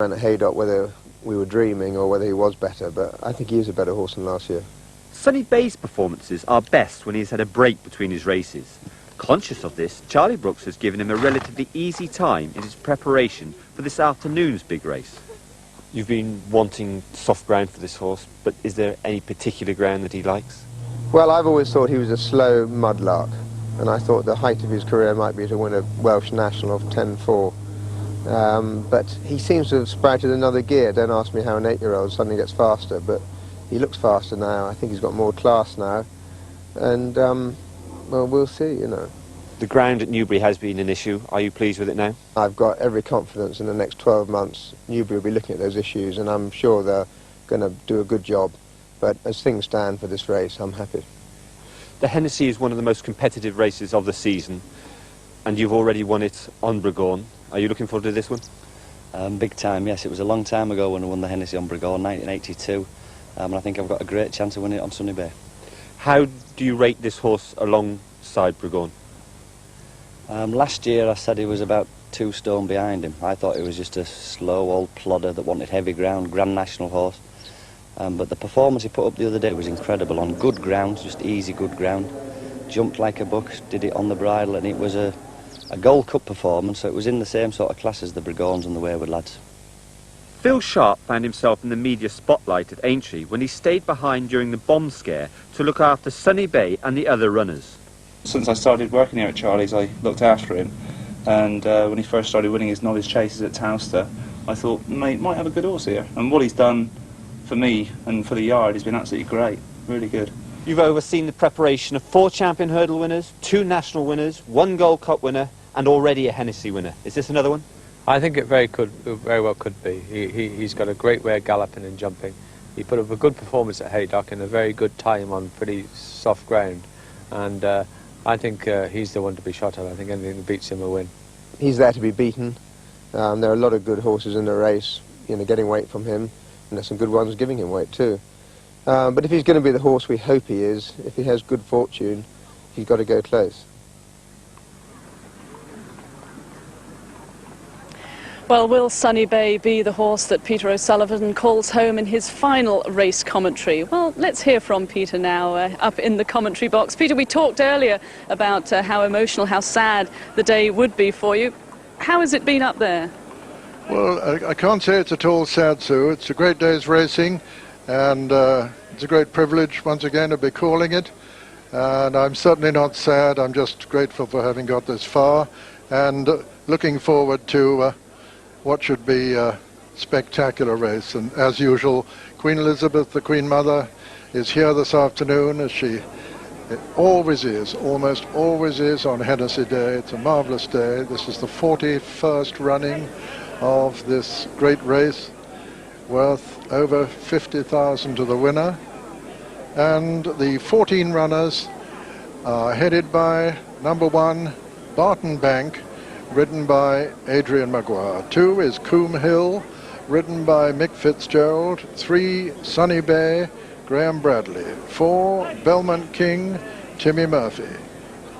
And at Haydock, whether we were dreaming or whether he was better, but I think he is a better horse than last year. Suny Bay's performances are best when he's had a break between his races. Conscious of this, Charlie Brooks has given him a relatively easy time in his preparation for this afternoon's big race. You've been wanting soft ground for this horse, but is there any particular ground that he likes? Well, I've always thought he was a slow mudlark, and I thought the height of his career might be to win a Welsh National of 10-4. But he seems to have sprouted another gear. Don't ask me how an 8-year-old suddenly gets faster, but he looks faster now. I think he's got more class now, and well, we'll see, you know. The ground at Newbury has been an issue. Are you pleased with it now? I've got every confidence in the next 12 months Newbury will be looking at those issues, and I'm sure they're going to do a good job. But as things stand for this race, I'm happy. The Hennessy is one of the most competitive races of the season, and you've already won it on Brigon. Are you looking forward to this one? Big time, yes. It was a long time ago when I won the Hennessy on Brigon, 1982. And I think I've got a great chance of winning it on Suny Bay. How do you rate this horse alongside Brigon? Last year I said he was about 2 stone behind him. I thought he was just a slow old plodder that wanted heavy ground, Grand National horse. But the performance he put up the other day was incredible, on good ground, just easy good ground. Jumped like a buck, did it on the bridle, and it was a Gold Cup performance, so it was in the same sort of class as the Brigons and the Wayward Lads. Phil Sharp found himself in the media spotlight at Aintree when he stayed behind during the bomb scare to look after Suny Bay and the other runners. Since I started working here at Charlie's, I looked after him, and when he first started winning his Knowledge Chases at Towcester, I thought, mate, might have a good horse here. And what he's done for me and for the yard has been absolutely great, really good. You've overseen the preparation of 4 champion hurdle winners, 2 national winners, 1 Gold Cup winner, and already a Hennessy winner. Is this another one? I think it very well could be. He's got a great way of galloping and jumping. He put up a good performance at Haydock and a very good time on pretty soft ground. And I think he's the one to be shot at. I think anything that beats him will win. He's there to be beaten. There are a lot of good horses in the race, you know, getting weight from him, and there's some good ones giving him weight too. But if he's going to be the horse we hope he is, if he has good fortune, he's got to go close. Well, will Suny Bay be the horse that Peter O'Sullivan calls home in his final race commentary? Well, let's hear from Peter now, up in the commentary box. Peter, we talked earlier about how emotional, how sad the day would be for you. How has it been up there? Well, I can't say it's at all sad, Sue. It's a great day's racing, and it's a great privilege once again to be calling it. And I'm certainly not sad. I'm just grateful for having got this far, and looking forward to what should be a spectacular race. And as usual, Queen Elizabeth, the Queen Mother, is here this afternoon, as she always is, almost always is on Hennessy Day. It's a marvellous day. This is the 41st running of this great race, worth over 50,000 to the winner. And the 14 runners are headed by number 1, Barton Bank, ridden by Adrian Maguire. 2 is Caame Hill, ridden by Mick Fitzgerald. 3, Suny Bay, Graham Bradley. 4, Belmont King, Timmy Murphy.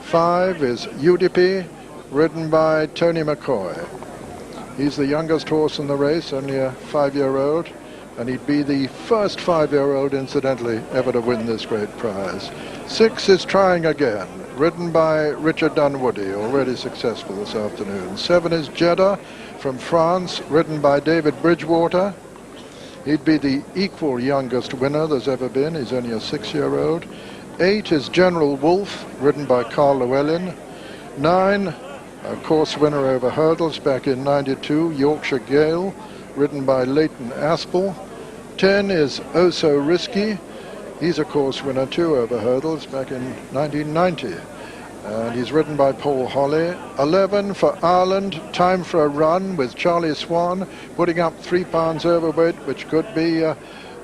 5 is UDP, ridden by Tony McCoy. He's the youngest horse in the race, only a 5-year-old, and he'd be the first 5-year-old, incidentally, ever to win this great prize. 6 is Trying Again, ridden by Richard Dunwoody, already successful this afternoon. 7 is Jeddah from France, ridden by David Bridgewater. He'd be the equal youngest winner there's ever been. He's only a 6-year-old. 8 is General Wolfe, ridden by Carl Llewellyn. 9, a course winner over hurdles back in '92, Yorkshire Gale, ridden by Leighton Aspel. 10 is Oh So Risky. He's a course winner too over hurdles back in 1990. And he's ridden by Paul Holly. 11 for Ireland, Time for a Run with Charlie Swan, putting up 3 pounds overweight, which could be a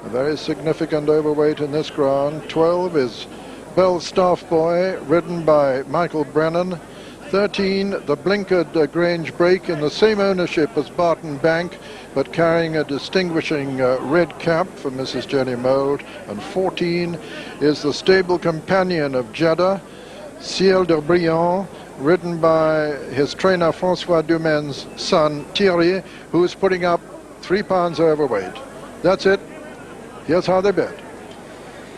very significant overweight in this ground. 12 is Bell Staff Boy, ridden by Michael Brennan. 13, the Blinkered Grange Break, in the same ownership as Barton Bank, but carrying a distinguishing red cap for Mrs. Jenny Mould. And 14 is the stable companion of Jeddah, Ciel De Brion, ridden by his trainer Francois Dumain's son Thierry, who is putting up 3 pounds overweight. That's it. Here's how they bet.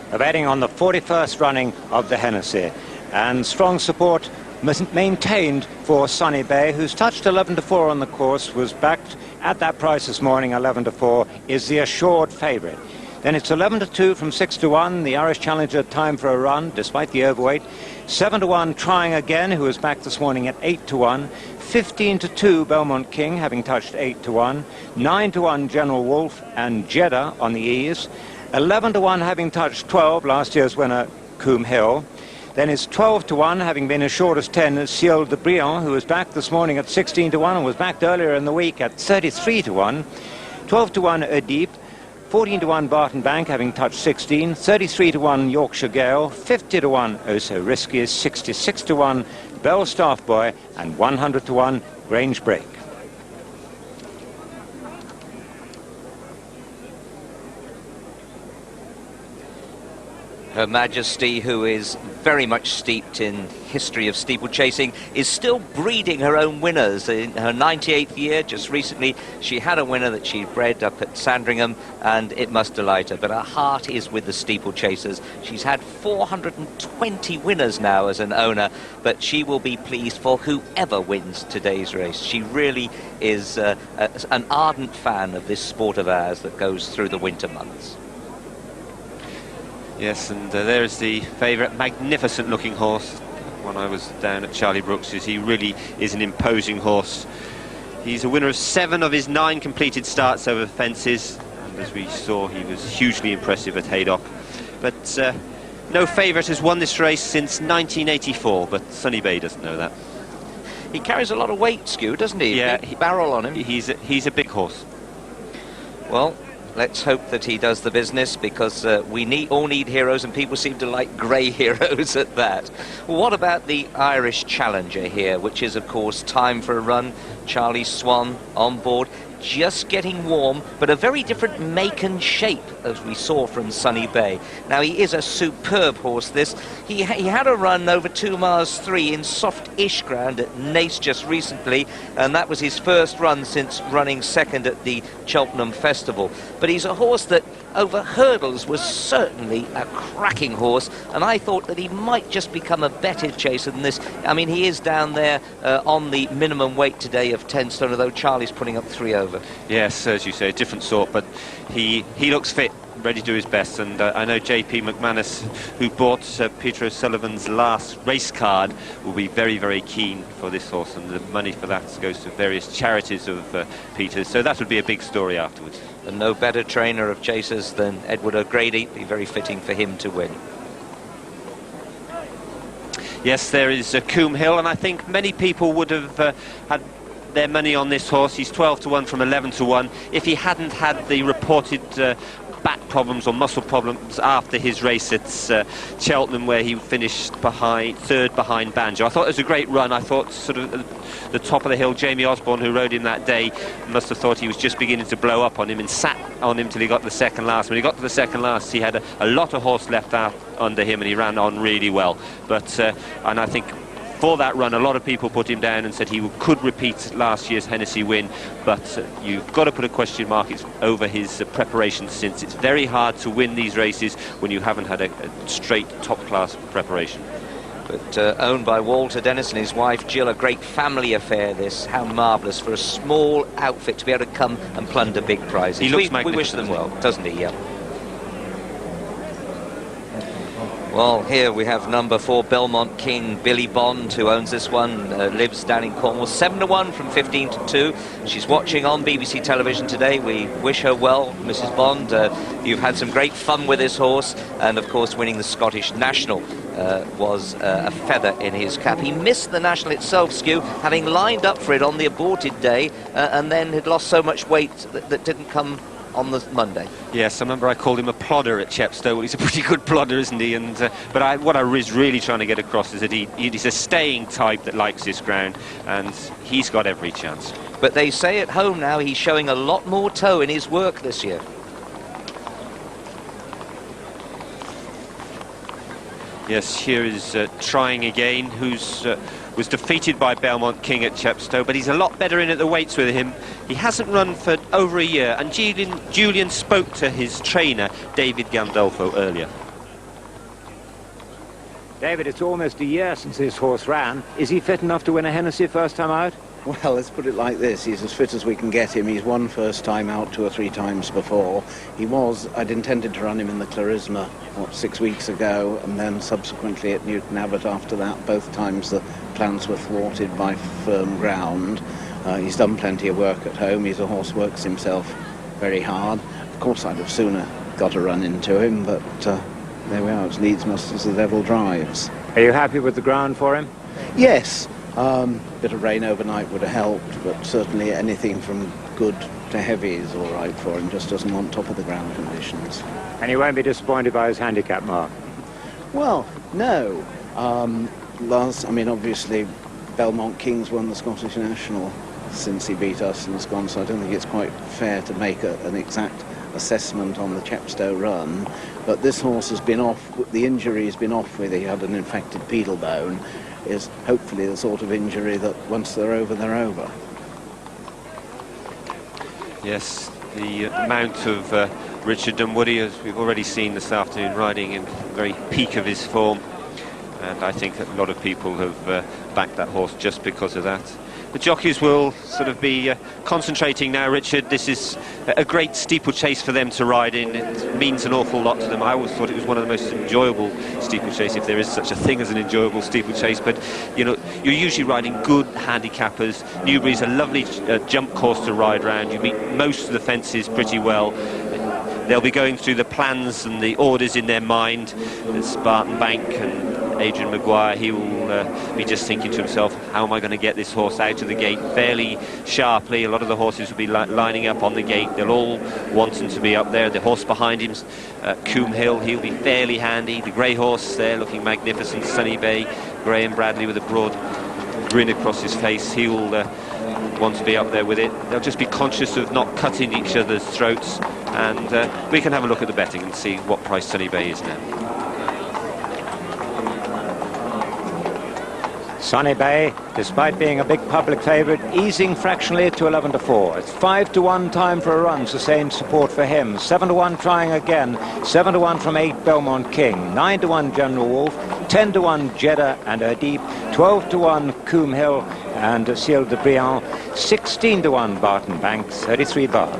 They're betting on the 41st running of the Hennessy, and strong support maintained for Suny Bay, who's touched 11-4 on the course, was backed at that price this morning. 11-4 is the assured favourite. Then it's 11-2 from 6-1, the Irish challenger Time for a Run, despite the overweight. 7-1 Trying Again, who was back this morning at 8-1. 15-2 Belmont King, having touched 8-1. 9-1 General Wolfe and Jeddah on the ease. 11-1 having touched 12, last year's winner Caame Hill. Then it's 12-1, having been as short as 10, Ciel De Brion, who was back this morning at 16-1 and was backed earlier in the week at 33-1. 12-1 Oedipe. 14-1 Barton Bank, having touched 16. 33-1 Yorkshire Gale. 50-1 Oh So Risky. 66-1 Bell Staff Boy, and 100-1 Grange Break. Her Majesty, who is very much steeped in history of steeplechasing, is still breeding her own winners. In her 98th year, just recently, she had a winner that she bred up at Sandringham, and it must delight her. But her heart is with the steeplechasers. She's had 420 winners now as an owner, but she will be pleased for whoever wins today's race. She really is an ardent fan of this sport of ours that goes through the winter months. Yes, and there's the favourite, magnificent looking horse. When I was down at Charlie Brooks's, he really is an imposing horse. He's a winner of 7 of his 9 completed starts over fences, and as we saw, he was hugely impressive at Haydock. But no favourite has won this race since 1984, but Suny Bay doesn't know that. He carries a lot of weight, Skew, doesn't he? Yeah, Big barrel on him. He's a big horse. Well, let's hope that he does the business, because we all need heroes, and people seem to like grey heroes at that. Well, what about the Irish challenger here, which is, of course, Time for a Run? Charlie Swan on board, just getting warm, but a very different make and shape, as we saw from Suny Bay. Now, he is a superb horse, this. He had a run over 2 miles 3 in soft-ish ground at Naas just recently, and that was his first run since running second at the Cheltenham Festival. But he's a horse that, over hurdles, was certainly a cracking horse, and I thought that he might just become a better chaser than this. I mean, he is down there on the minimum weight today of 10 stone, although Charlie's putting up 3 over. Yes, as you say, a different sort, but he looks fit, ready to do his best, and I know J.P. McManus, who bought Peter O'Sullivan's last race card, will be very, very keen for this horse, and the money for that goes to various charities of Peter's, so that would be a big story afterwards. And no better trainer of chasers than Edward O'Grady. Be very fitting for him to win. Yes, there is Caame Hill, and I think many people would have had their money on this horse. He's 12-1 from 11-1. If he hadn't had the reported back problems or muscle problems after his race at Cheltenham, where he finished third behind Banjo. I thought it was a great run. I thought sort of the top of the hill, Jamie Osborne, who rode him that day, must have thought he was just beginning to blow up on him and sat on him till he got to the second last. When he got to the second last, he had a lot of horse left out under him, and he ran on really well. But and I think for that run, a lot of people put him down and said he could repeat last year's Hennessy win, but you've got to put a question mark over his preparation since. It's very hard to win these races when you haven't had a straight top-class preparation. But owned by Walter Dennis and his wife Jill, a great family affair this. How marvellous for a small outfit to be able to come and plunder big prizes. He looks we wish them well, doesn't he? Yeah. Well, here we have number 4, Belmont King, Billy Bond, who owns this one, lives down in Cornwall. 7-1 from 15-2. She's watching on BBC television today. We wish her well, Mrs. Bond. You've had some great fun with this horse, and of course winning the Scottish National was a feather in his cap. He missed the National itself, Skew, having lined up for it on the aborted day, and then had lost so much weight that didn't come on the Monday. Yes, I remember I called him a plodder at Chepstow. Well, he's a pretty good plodder, isn't he? And but what I was really trying to get across is that he's a staying type that likes this ground, and he's got every chance. But they say at home now he's showing a lot more toe in his work this year. Yes, here is Trying Again, who's was defeated by Belmont King at Chepstow, but he's a lot better in at the weights with him. He hasn't run for over a year, and Julian spoke to his trainer, David Gandolfo, earlier. David, it's almost a year since this horse ran. Is he fit enough to win a Hennessy first time out? Well, let's put it like this. He's as fit as we can get him. He's won first time out 2 or 3 times before. I'd intended to run him in the Clarissima, 6 weeks ago, and then subsequently at Newton Abbot after that. Both times the plans were thwarted by firm ground. He's done plenty of work at home. He's a horse who works himself very hard. Of course, I'd have sooner got a run into him, but there we are. It's needs must as the devil drives. Are you happy with the ground for him? Yes. Bit of rain overnight would have helped, but certainly anything from good to heavy is all right for him. Just doesn't want top of the ground conditions. And you won't be disappointed by his handicap mark? Well, no. Obviously, Belmont King's won the Scottish National since he beat us and has gone, so I don't think it's quite fair to make an exact assessment on the Chepstow run. But this horse has been off, the injury has been off with. He had an infected pedal bone. Is hopefully the sort of injury that once they're over, they're over. Yes, the mount of Richard Dunwoody, as we've already seen this afternoon, riding in the very peak of his form. And I think that a lot of people have backed that horse just because of that. The jockeys will sort of be concentrating now, Richard. This is a great steeplechase for them to ride in. It means an awful lot to them. I always thought it was one of the most enjoyable steeplechase, if there is such a thing as an enjoyable steeplechase. But, you know, you're usually riding good handicappers. Newbury's a lovely jump course to ride round. You meet most of the fences pretty well. They'll be going through the plans and the orders in their mind. There's Barton Bank and Adrian Maguire. He will be just thinking to himself, how am I going to get this horse out of the gate fairly sharply? A lot of the horses will be lining up on the gate. They'll all want him to be up there. The horse behind him, Caame Hill, he'll be fairly handy. The grey horse there looking magnificent, Suny Bay, Graham Bradley with a broad grin across his face. He'll want to be up there with it. They'll just be conscious of not cutting each other's throats, and we can have a look at the betting and see what price Suny Bay is now. Suny Bay, despite being a big public favourite, easing fractionally to 11-4. It's 5-1 time for a run, sustained support for him. 7-1 trying again. 7-1 from 8 Belmont King. 9-1 General Wolfe. 10-1 Jeddah and Erdip. 12-1 Caame Hill and Ciel De Brion. 16-1 Barton Bank. 33 bar.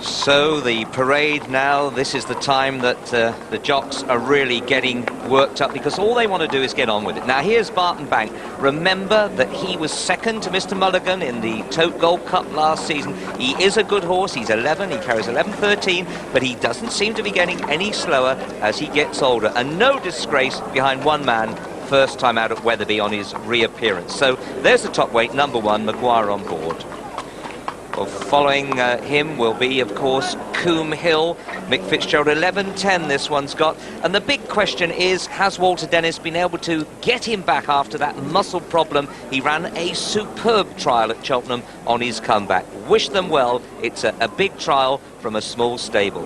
So the parade now, this is the time that the jocks are really getting worked up, because all they want to do is get on with it. Now here's Barton Bank. Remember that he was second to Mr. Mulligan in the Tote Gold Cup last season. He is a good horse. He's 11. He carries 11.13, but he doesn't seem to be getting any slower as he gets older. And no disgrace behind one man first time out at Wetherby on his reappearance. So there's the top weight, number 1, Maguire on board. Well, following him will be, of course, Caame Hill. Mick Fitzgerald, 11.10 this one's got. And the big question is, has Walter Dennis been able to get him back after that muscle problem? He ran a superb trial at Cheltenham on his comeback. Wish them well. It's a big trial from a small stable.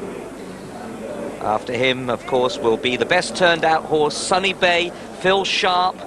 After him, of course, will be the best turned out horse, Suny Bay. Phil Sharp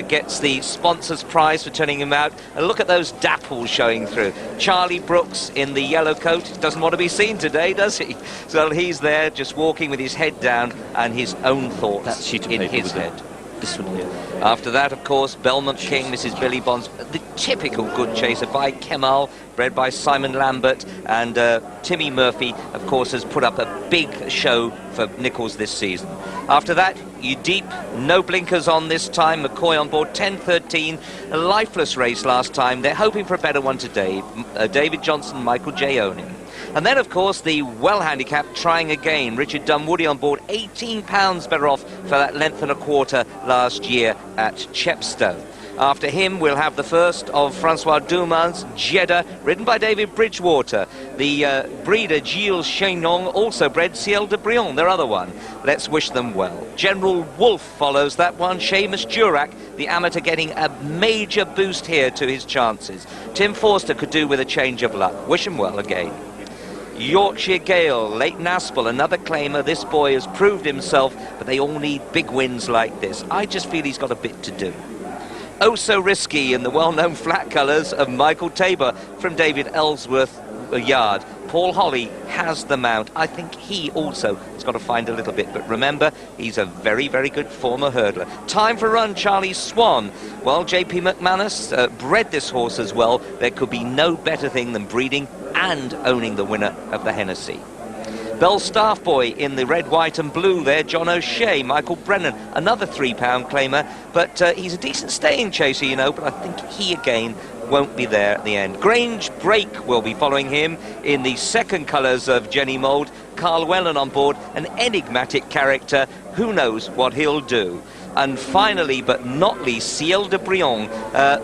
gets the sponsors prize for turning him out. And look at those dapples showing through. Charlie Brooks in the yellow coat doesn't want to be seen today, does he? So he's there just walking with his head down and his own thoughts in his head. This one here. After that, of course, Belmont King, Mrs. Billy Bonds, the typical good chaser by Kemal, bred by Simon Lambert, and Timmy Murphy, of course, has put up a big show for Nichols this season. After that, Erdip, no blinkers on this time, McCoy on board, 10.13, a lifeless race last time. They're hoping for a better one today. David Johnson, Michael J. Owning. And then, of course, the well-handicapped trying again. Richard Dunwoody on board, £18 better off for that length and a quarter last year at Chepstow. After him, we'll have the first of Francois Dumas, Jeddah, ridden by David Bridgewater. The breeder, Gilles Chenon, also bred Ciel De Brion, their other one. Let's wish them well. General Wolfe follows that one. Seamus Durack, the amateur, getting a major boost here to his chances. Tim Forster could do with a change of luck. Wish him well again. Yorkshire Gale, Leighton Aspel, another claimer. This boy has proved himself, but they all need big wins like this. I just feel he's got a bit to do. Oh So Risky in the well-known flat colours of Michael Tabor from David Ellsworth Yard. Paul Holly has the mount. I think he also has got to find a little bit, but remember, he's a very, very good former hurdler. Time for a run, Charlie Swan. Well, J.P. McManus bred this horse as well. There could be no better thing than breeding and owning the winner of the Hennessy. Bell Staff Boy in the red, white and blue there, John O'Shea, Michael Brennan, another £3 claimer, but he's a decent staying chaser, you know, but I think he again won't be there at the end. Grange Break will be following him in the second colours of Jenny Mould. Carl Whelan on board, an enigmatic character, who knows what he'll do. And finally, but not least, Ciel De Brion,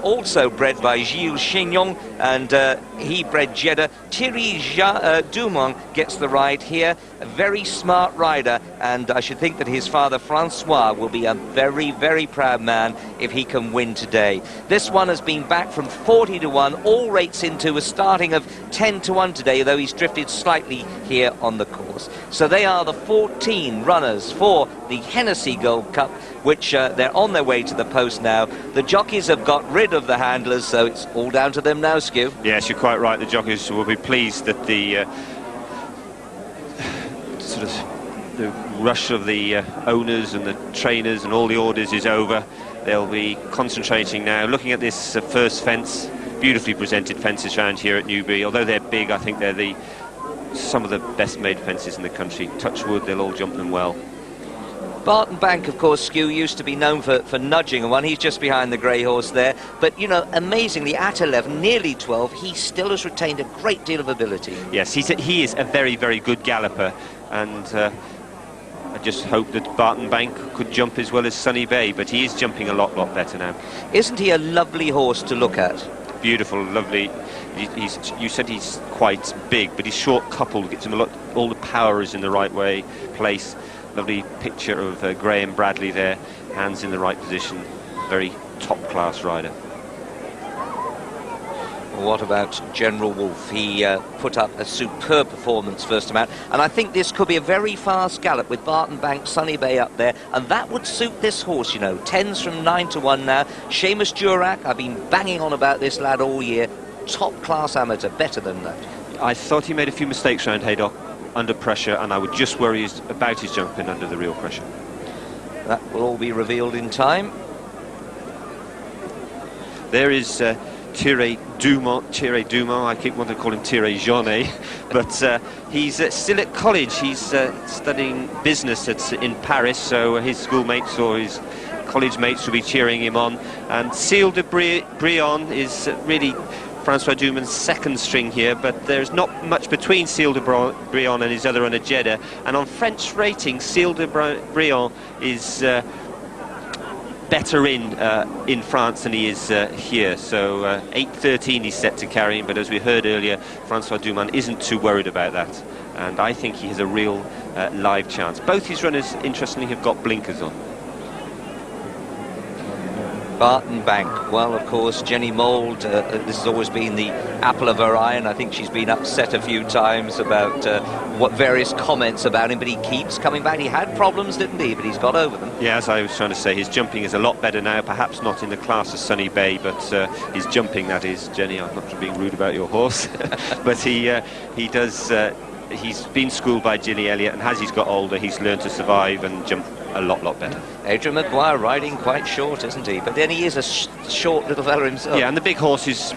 also bred by Gilles Chignon, and he bred Jeddah. Thierry Dumont gets the ride here, a very smart rider, and I should think that his father Francois will be a very, very proud man if he can win today. This one has been back from 40 to 1, all rates into a starting of 10 to 1 today, though he's drifted slightly here on the course. So they are the 14 runners for the Hennessy Gold Cup, which they're on their way to the post now. The jockeys have got rid of the handlers, so it's all down to them now, Skew. Yes, you're quite right. The jockeys will be pleased that the sort of the rush of the owners and the trainers and all the orders is over. They'll be concentrating now, looking at this first fence. Beautifully presented fences around here at Newbury. Although they're big, I think they're some of the best made fences in the country. Touch wood, they'll all jump them well. Barton Bank, of course, Skew, used to be known for nudging one. He's just behind the grey horse there. But, you know, amazingly, at 11, nearly 12, he still has retained a great deal of ability. Yes, he is a very, very good galloper. And I just hope that Barton Bank could jump as well as Suny Bay. But he is jumping a lot better now. Isn't he a lovely horse to look at? Beautiful, lovely. You said he's quite big, but he's short coupled. Gets him a lot. All the power is in the right place. Lovely picture of Graham Bradley there, hands in the right position. Very top-class rider. What about General Wolfe? He put up a superb performance first time out, and I think this could be a very fast gallop with Barton Bank, Suny Bay up there, and that would suit this horse, you know. 10s from 9 to 1 now. Seamus Durack, I've been banging on about this lad all year. Top-class amateur, better than that. I thought he made a few mistakes around Haydock under pressure, and I would just worry about his jumping under the real pressure. That will all be revealed in time. There is Thierry Dumont. I keep wanting to call him Thierry Jaunet, but he's still at college. He's studying business in Paris, so his schoolmates or his college mates will be cheering him on. And Ciel De Brion is really Francois Dumont's second string here, but there's not much between Ciel De Brion and his other runner Jeddah. And on French rating, Ciel De Brion is better in France than he is here. So 8.13 he's set to carry him, but as we heard earlier, Francois Dumont isn't too worried about that. And I think he has a real live chance. Both his runners, interestingly, have got blinkers on. Barton Bank, well, of course, Jenny Mould, this has always been the apple of her eye, and I think she's been upset a few times about what various comments about him, but he keeps coming back. He had problems, didn't he, but he's got over them. Yeah, as I was trying to say, his jumping is a lot better now, perhaps not in the class of Suny Bay, but his jumping, that is. Jenny, I'm not being rude about your horse, but he does... he's been schooled by Ginny Elliott, and as he's got older, he's learned to survive and jump a lot better. Adrian Maguire riding quite short, isn't he? But then he is a short little fella himself. Yeah, and the big horses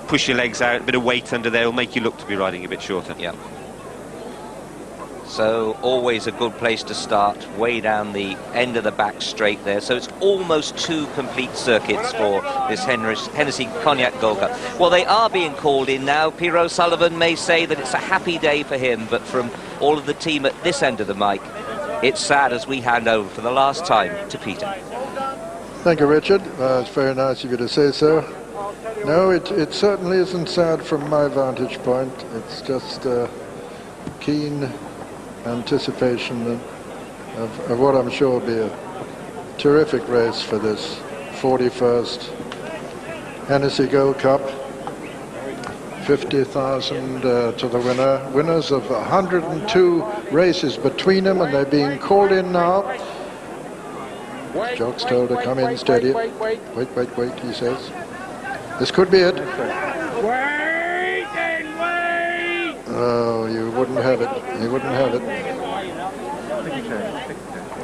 push your legs out, a bit of weight under there will make you look to be riding a bit shorter. Yeah. So always a good place to start, way down the end of the back straight there. So it's almost 2 complete circuits for this Hennessy Cognac Gold Cup. Well, they are being called in now. Peter O'Sullivan may say that it's a happy day for him, but from all of the team at this end of the mic, it's sad as we hand over for the last time to Peter. Thank you, Richard. It's very nice of you to say so. No, it certainly isn't sad from my vantage point. It's just keen anticipation of what I'm sure will be a terrific race for this 41st Hennessy Gold Cup. 50,000 to the winner. Winners of 102 races between them, and they're being called in now. Jock's told to come in steady. Wait, he says. This could be it. Oh, you wouldn't have it. You wouldn't have it.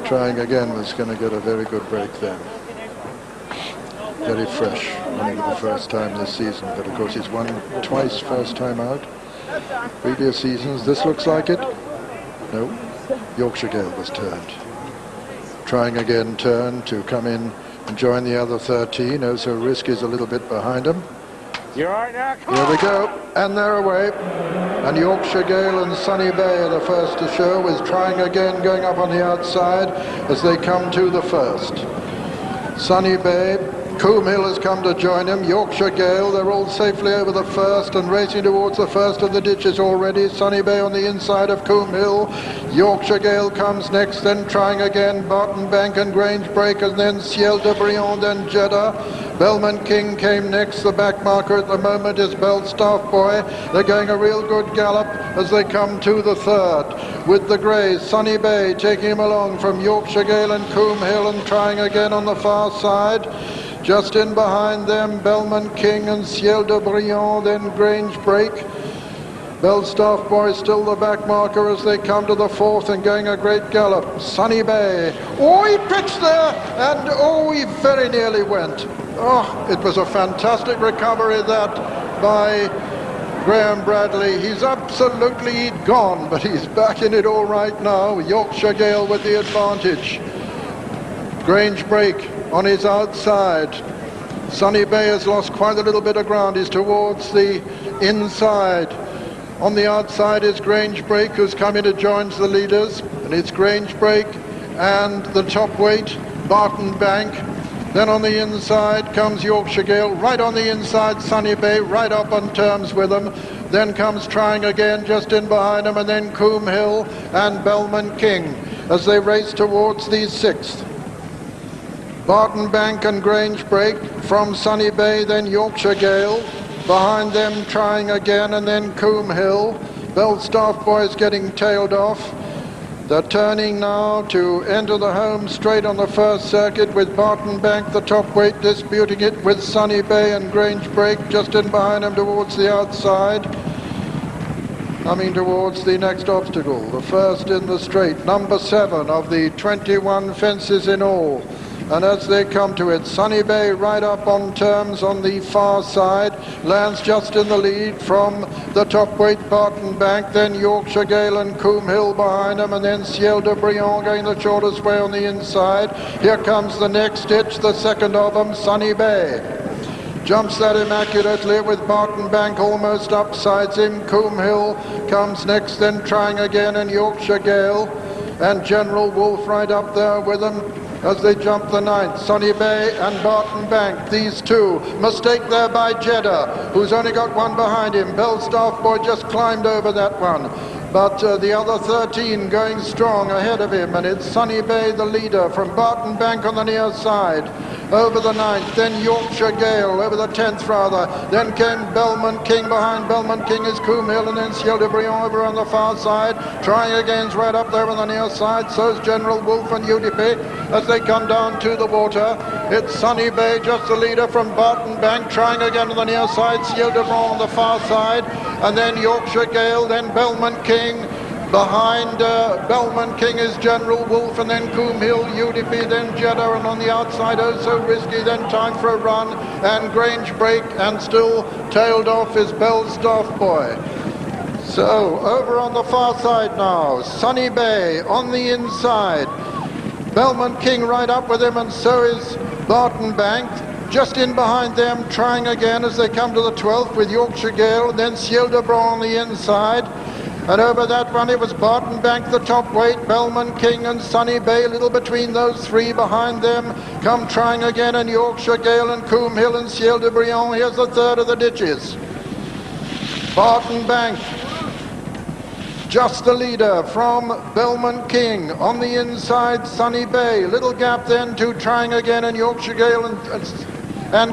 Trying again was going to get a very good break then. Very fresh, running for the first time this season. But of course he's won twice first time out. Previous seasons, this looks like it. No, Yorkshire Gale was turned. Trying again, turn to come in and join the other 13. Oh, so Risk is a little bit behind him. You're all right now. Here we go, and they're away. And Yorkshire Gale and Suny Bay are the first to show, with Trying Again going up on the outside as they come to the first. Suny Bay, Caame Hill has come to join him. Yorkshire Gale, they're all safely over the first and racing towards the first of the ditches already. Suny Bay on the inside of Caame Hill. Yorkshire Gale comes next, then Trying Again, Barton Bank and Grange Break, and then Ciel De Brion, then Jeddah. Belmont King came next. The back marker at the moment is Belstaff Boy. They're going a real good gallop as they come to the third. With the greys, Suny Bay taking him along from Yorkshire Gale and Caame Hill, and Trying Again on the far side. Just in behind them, Belmont King and Ciel De Brion, then Grange Break. Belstaff Boy still the back marker as they come to the fourth and going a great gallop. Suny Bay. Oh, he pitched there, and oh, he very nearly went. Oh, it was a fantastic recovery that by Graham Bradley. He's absolutely gone, but he's back in it all right now. Yorkshire Gale with the advantage. Grange Break on his outside. Suny Bay has lost quite a little bit of ground. He's towards the inside. On the outside is Grange Break, who's come in to join the leaders. And it's Grange Break and the top weight, Barton Bank. Then on the inside comes Yorkshire Gale. Right on the inside, Suny Bay, right up on terms with them. Then comes Trying Again, just in behind them. And then Caame Hill and Belmont King as they race towards the sixth. Barton Bank and Grange Break from Suny Bay, then Yorkshire Gale. Behind them, Trying Again, and then Caame Hill. Belstaff Boys getting tailed off. They're turning now to enter the home straight on the first circuit, with Barton Bank, the top weight, disputing it with Suny Bay and Grange Break just in behind them towards the outside. Coming towards the next obstacle, the first in the straight, number 7 of the 21 fences in all. And as they come to it, Suny Bay right up on terms on the far side, lands just in the lead from the top weight Barton Bank, then Yorkshire Gale and Caame Hill behind them, and then Ciel De Brion going the shortest way on the inside. Here comes the next ditch, the second of them, Suny Bay. Jumps that immaculately with Barton Bank almost upsides him. Caame Hill comes next, then Trying Again and Yorkshire Gale, and General Wolfe right up there with them as they jump the ninth. Suny Bay and Barton Bank, these two. Mistake there by Jeddah, who's only got one behind him. Belstaff Boy just climbed over that one. But the other 13 going strong ahead of him, and it's Suny Bay the leader from Barton Bank on the near side. Over the 9th, then Yorkshire Gale, over the 10th rather. Then came Belmont King. Behind Belmont King is Caame Hill, and then Ciel De Brion over on the far side. Trying Again's right up there on the near side. So's General Wolfe and UDP as they come down to the water. It's Suny Bay, just the leader from Barton Bank. Trying Again on the near side. Ciel De Brion on the far side. And then Yorkshire Gale, then Belmont King. Behind Belmont King is General Wolfe, and then Caame Hill, UDP, then Jeddah, and on the outside, Oh So Risky, then Time for a Run, and Grange Break, and still tailed off is Belstaff Boy. So, over on the far side now, Suny Bay on the inside. Belmont King right up with him, and so is Barton Bank. Just in behind them, Trying Again as they come to the 12th with Yorkshire Gale, and then Ciel De Brion on the inside. And over that one it was Barton Bank, the top weight, Belmont King and Suny Bay, a little between those three. Behind them come Trying Again and Yorkshire Gale and Caame Hill and Ciel De Brion. Here's the third of the ditches. Barton Bank, just the leader from Belmont King. On the inside, Suny Bay. Little gap then to Trying Again and Yorkshire Gale and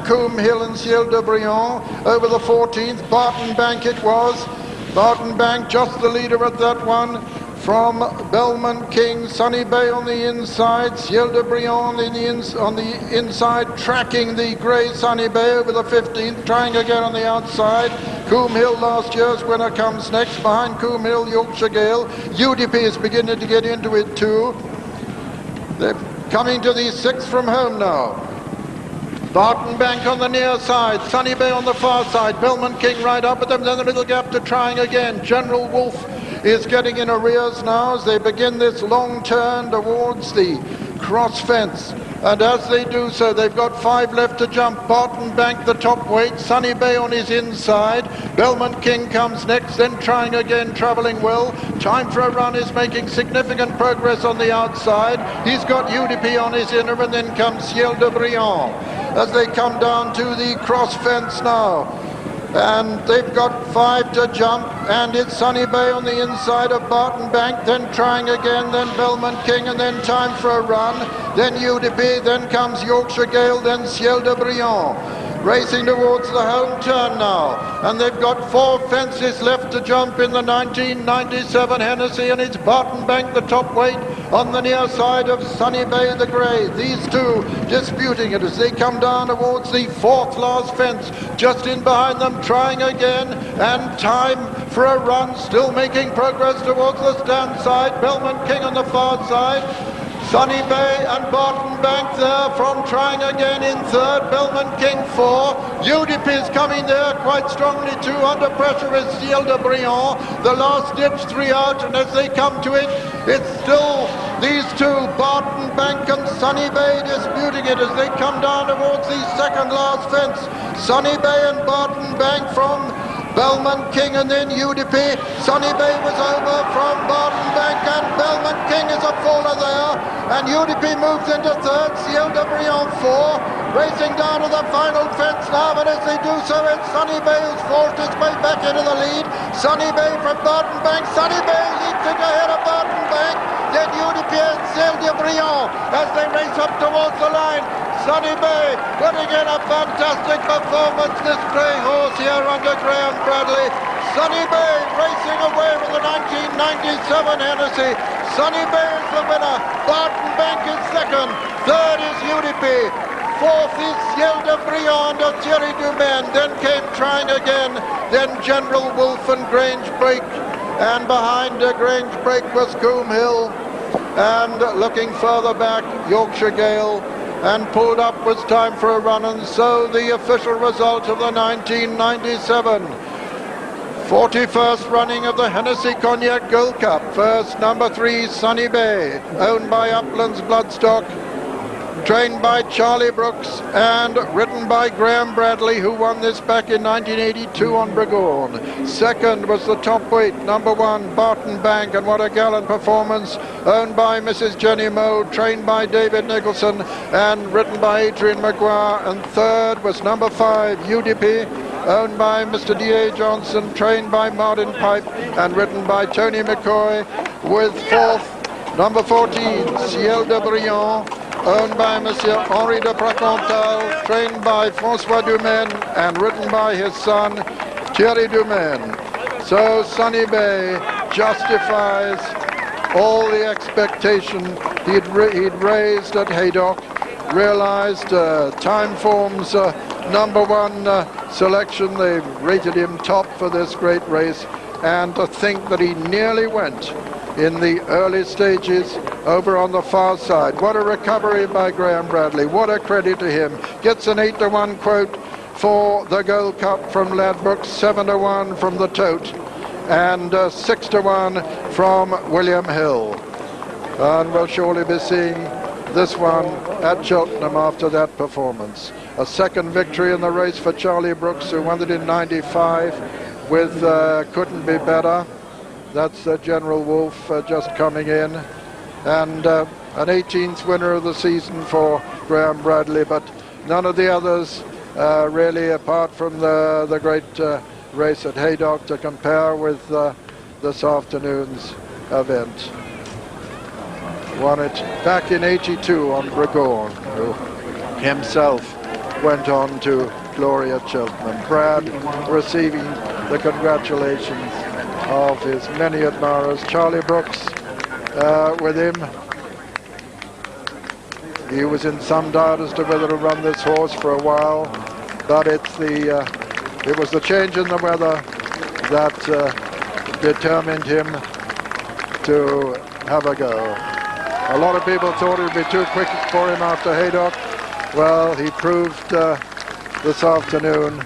Caame Hill and Ciel De Brion. Over the 14th, Barton Bank it was. Barton Bank, just the leader at that one. from Belmont King. Suny Bay on the inside, Ciel De Brion on the inside, tracking the grey Suny Bay over the 15th, trying again on the outside. Caame Hill, last year's winner, comes next. Behind Caame Hill, Yorkshire Gale. UDP is beginning to get into it too. They're coming to the 6th from home now. Barton Bank on the near side, Suny Bay on the far side, Belmont King right up with them, then the little gap to trying again. General Wolfe is getting in arrears now as they begin this long turn towards the cross fence. And as they do so, they've got 5 left to jump. Barton Bank the top weight, Suny Bay on his inside. Belmont King comes next, then trying again, travelling well. Time for a Run is making significant progress on the outside. He's got UDP on his inner, and then comes Ciel De Brion as they come down to the cross fence now. And they've got 5 to jump, and it's Suny Bay on the inside of Barton Bank, then trying again, then Belmont King, and then Time for a Run, then UDP, then comes Yorkshire Gale, then Ciel De Brion. Racing towards the home turn now, and they've got 4 fences left to jump in the 1997 Hennessy, and it's Barton Bank the top weight on the near side of Suny Bay the grey. These two disputing it as they come down towards the 4th last fence, just in behind them, trying again, and Time for a Run, still making progress towards the stand side. Belmont King on the far side. Suny Bay and Barton Bank there from trying again in 3rd, Belmont King 4. UDP is coming there quite strongly too. Under pressure is Ciel De Brion. The last ditch 3 out, and as they come to it, it's still these two, Barton Bank and Suny Bay, disputing it as they come down towards the 2nd last fence. Suny Bay and Barton Bank from Belmont King, and then UDP. Suny Bay was over from Barton Bank, and Belmont King is a faller there, and UDP moves into 3rd, Ciel De Brion 4, racing down to the final fence now, but as they do so, it's Suny Bay who's forced his way back into the lead. Suny Bay from Barton Bank. Suny Bay leaping ahead of Barton Bank, then UDP and Ciel De Brion as they race up towards the line. Suny Bay putting in a fantastic performance, this grey horse here under Graham Bradley. Suny Bay racing away with the 1997 Hennessy. Suny Bay is the winner. Barton Bank is 2nd. 3rd is UDP. 4th is Ciel De Brion of Thierry Dumaine. Then came trying again. Then General Wolfe and Grange Break. And behind Grange Break was Caame Hill. And looking further back, Yorkshire Gale. And pulled up was Time for a Run, and so the official result of the 1997 41st running of the Hennessy Cognac Gold Cup. First, number 3, Suny Bay, owned by Uplands Bloodstock, trained by Charlie Brooks and ridden by Graham Bradley, who won this back in 1982 on Bregawn. 2nd was the top weight, number 1, Barton Bank, and what a gallant performance, owned by Mrs. Jenny Moe, trained by David Nicholson and ridden by Adrian Maguire. And 3rd was number 5, UDP, owned by Mr. D.A. Johnson, trained by Martin Pipe and ridden by Tony McCoy, with 4th, number 14, Ciel De Brion, owned by Monsieur Henri de Pracontal, trained by François Dumaine and ridden by his son Thierry Dumaine. So Suny Bay justifies all the expectation he'd raised at Haydock, realized Time Form's number 1 selection. They rated him top for this great race, and to think that he nearly went in the early stages over on the far side. What a recovery by Graham Bradley. What a credit to him. Gets an 8-to-1 quote for the Gold Cup from Ladbrokes, 7-to-1 from the Tote, and 6-to-1 from William Hill. And we'll surely be seeing this one at Cheltenham after that performance. A 2nd victory in the race for Charlie Brooks, who won it in 95 with Couldn't Be Better. That's General Wolfe just coming in. And an 18th winner of the season for Graham Bradley, but none of the others really, apart from the great race at Haydock, to compare with this afternoon's event. Won it back in 82 on Bregawn, who himself went on to glory at Cheltenham. Brad receiving the congratulations of his many admirers. Charlie Brooks with him. He was in some doubt as to whether to run this horse for a while, but it was the change in the weather that determined him to have a go. A lot of people thought it would be too quick for him after Haydock. Well, he proved this afternoon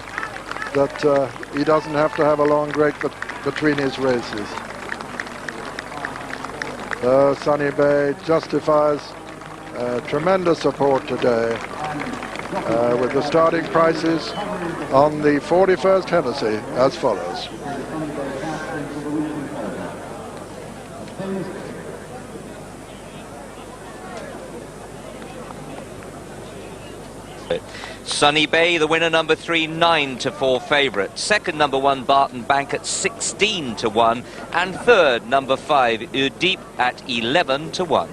that he doesn't have to have a long break between his races. Suny Bay justifies tremendous support today with the starting prices on the 41st Hennessy as follows. Suny Bay, the winner, number 3, 9-4 favourite. Second, number 1, Barton Bank at 16-1. And third, number 5, Udip at 11-1.